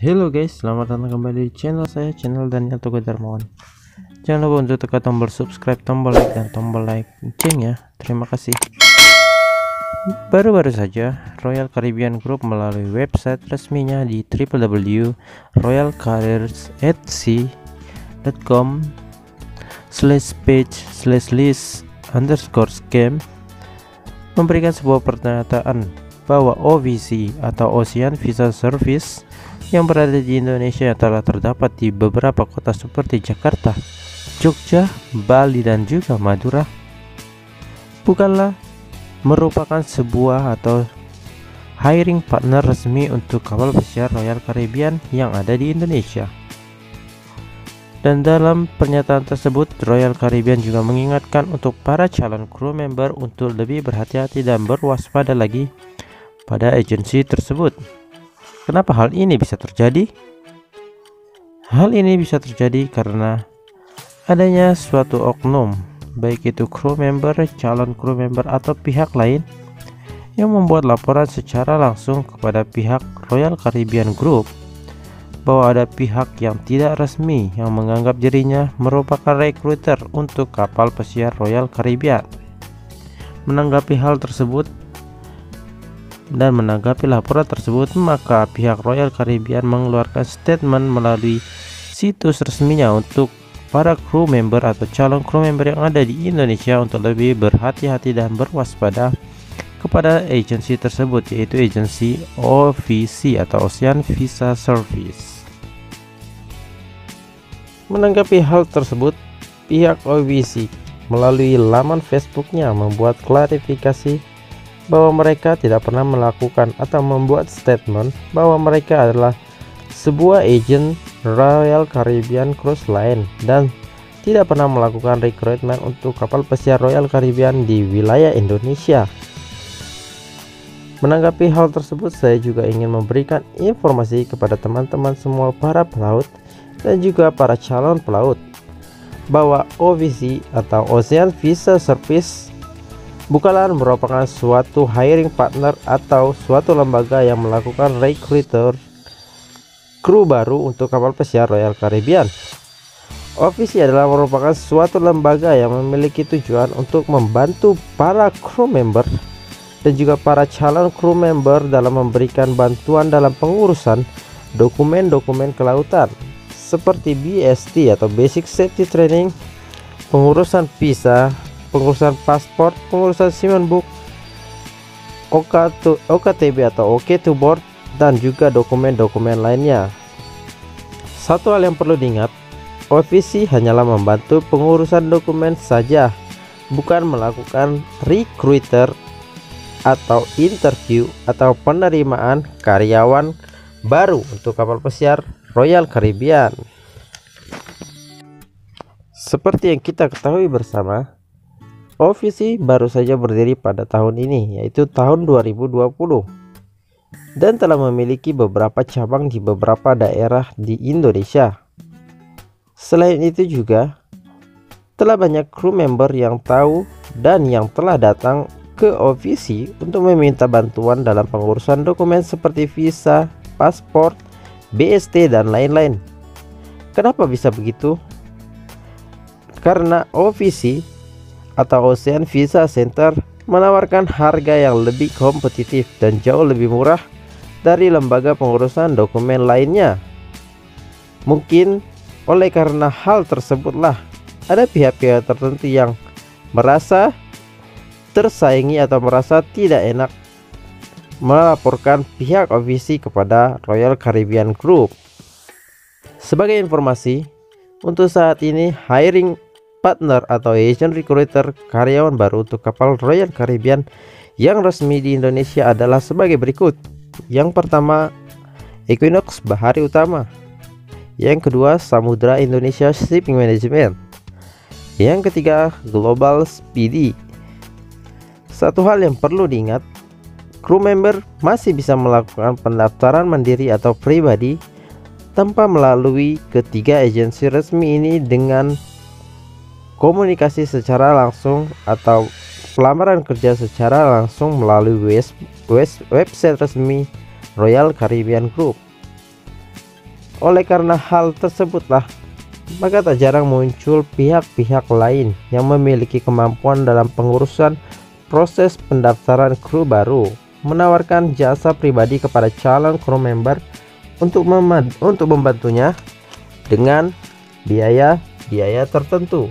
Halo guys, selamat datang kembali di channel saya, channel Daniel Togo Darmawan. Jangan lupa untuk tekan tombol subscribe, tombol like, dan tombol loncengnya. Terima kasih. Baru-baru saja Royal Caribbean Group melalui website resminya di www.royalcaribbean.com/page/list_scam memberikan sebuah pernyataan bahwa OVC atau Ocean Visa Service yang berada di Indonesia telah terdapat di beberapa kota seperti Jakarta, Jogja, Bali, dan juga Madura bukanlah merupakan sebuah atau hiring partner resmi untuk kapal pesiar Royal Caribbean yang ada di Indonesia. Dan dalam pernyataan tersebut, Royal Caribbean juga mengingatkan untuk para calon kru member untuk lebih berhati-hati dan berwaspada lagi pada agensi tersebut. Kenapa hal ini bisa terjadi? Hal ini bisa terjadi karena adanya suatu oknum, baik itu kru member, calon kru member, atau pihak lain yang membuat laporan secara langsung kepada pihak Royal Caribbean Group bahwa ada pihak yang tidak resmi yang menganggap dirinya merupakan recruiter untuk kapal pesiar Royal Caribbean. Menanggapi hal tersebut dan menanggapi laporan tersebut, maka pihak Royal Caribbean mengeluarkan statement melalui situs resminya untuk para kru member atau calon kru member yang ada di Indonesia untuk lebih berhati-hati dan berwaspada kepada agensi tersebut, yaitu agensi OVC atau Ocean Visa Service. Menanggapi hal tersebut, pihak OVC melalui laman Facebooknya membuat klarifikasi bahwa mereka tidak pernah melakukan atau membuat statement bahwa mereka adalah sebuah agen Royal Caribbean Cruise Line dan tidak pernah melakukan rekrutmen untuk kapal pesiar Royal Caribbean di wilayah Indonesia. Menanggapi hal tersebut, saya juga ingin memberikan informasi kepada teman-teman semua para pelaut dan juga para calon pelaut bahwa OVC atau Ocean Visa Service bukanlah merupakan suatu hiring partner atau suatu lembaga yang melakukan recruiter kru baru untuk kapal pesiar Royal Caribbean. OVC adalah merupakan suatu lembaga yang memiliki tujuan untuk membantu para kru member dan juga para calon kru member dalam memberikan bantuan dalam pengurusan dokumen-dokumen kelautan seperti BST atau Basic Safety Training, pengurusan visa, pengurusan paspor, pengurusan seaman book, OKTB atau OK to board, dan juga dokumen-dokumen lainnya. Satu hal yang perlu diingat, OVC hanyalah membantu pengurusan dokumen saja, bukan melakukan recruiter atau interview atau penerimaan karyawan baru untuk kapal pesiar Royal Caribbean. Seperti yang kita ketahui bersama, OVC baru saja berdiri pada tahun ini, yaitu tahun 2020, dan telah memiliki beberapa cabang di beberapa daerah di Indonesia. Selain itu juga telah banyak kru member yang tahu dan yang telah datang ke OVC untuk meminta bantuan dalam pengurusan dokumen seperti visa, paspor, BST, dan lain-lain. Kenapa bisa begitu? Karena OVC atau Ocean Visa Center menawarkan harga yang lebih kompetitif dan jauh lebih murah dari lembaga pengurusan dokumen lainnya. Mungkin oleh karena hal tersebutlah ada pihak-pihak tertentu yang merasa tersaingi atau merasa tidak enak melaporkan pihak OVC kepada Royal Caribbean Group. Sebagai informasi, untuk saat ini hiring partner atau agent recruiter karyawan baru untuk kapal Royal Caribbean yang resmi di Indonesia adalah sebagai berikut. Yang pertama, Equinox Bahari Utama. Yang kedua, Samudra Indonesia Shipping Management. Yang ketiga, Global Speedy. Satu hal yang perlu diingat, kru member masih bisa melakukan pendaftaran mandiri atau pribadi tanpa melalui ketiga agensi resmi ini dengan komunikasi secara langsung atau pelamaran kerja secara langsung melalui website resmi Royal Caribbean Group. Oleh karena hal tersebutlah, maka tak jarang muncul pihak-pihak lain yang memiliki kemampuan dalam pengurusan proses pendaftaran kru baru, menawarkan jasa pribadi kepada calon kru member untuk membantunya dengan biaya tertentu.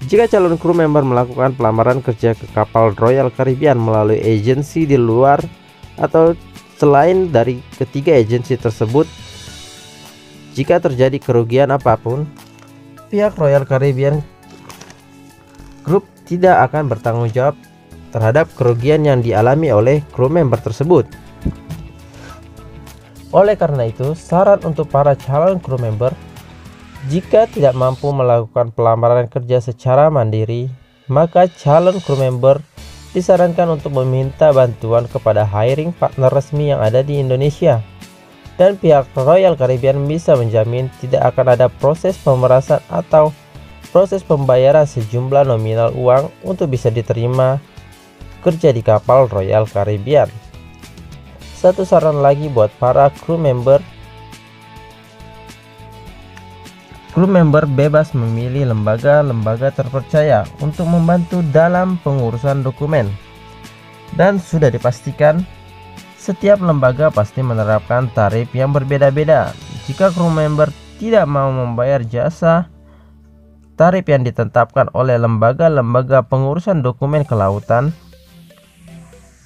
Jika calon kru member melakukan pelamaran kerja ke kapal Royal Caribbean melalui agensi di luar atau selain dari ketiga agensi tersebut, jika terjadi kerugian apapun, pihak Royal Caribbean Group tidak akan bertanggung jawab terhadap kerugian yang dialami oleh kru member tersebut. Oleh karena itu, saran untuk para calon kru member, jika tidak mampu melakukan pelamaran kerja secara mandiri, maka calon kru member disarankan untuk meminta bantuan kepada hiring partner resmi yang ada di Indonesia. Dan pihak Royal Caribbean bisa menjamin tidak akan ada proses pemerasan atau proses pembayaran sejumlah nominal uang untuk bisa diterima kerja di kapal Royal Caribbean. Satu saran lagi buat para kru member bebas memilih lembaga-lembaga terpercaya untuk membantu dalam pengurusan dokumen. Dan sudah dipastikan, setiap lembaga pasti menerapkan tarif yang berbeda-beda. Jika kru member tidak mau membayar jasa, tarif yang ditetapkan oleh lembaga-lembaga pengurusan dokumen kelautan,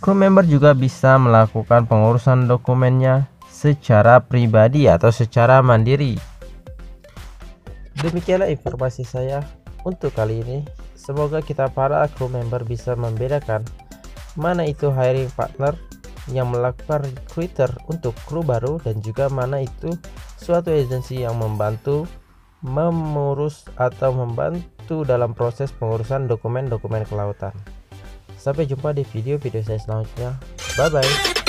kru member juga bisa melakukan pengurusan dokumennya secara pribadi atau secara mandiri. Demikianlah informasi saya untuk kali ini. Semoga kita para kru member bisa membedakan mana itu hiring partner yang melakukan recruiter untuk kru baru, dan juga mana itu suatu agensi yang membantu mengurus atau membantu dalam proses pengurusan dokumen-dokumen kelautan. Sampai jumpa di video-video saya selanjutnya. Bye bye.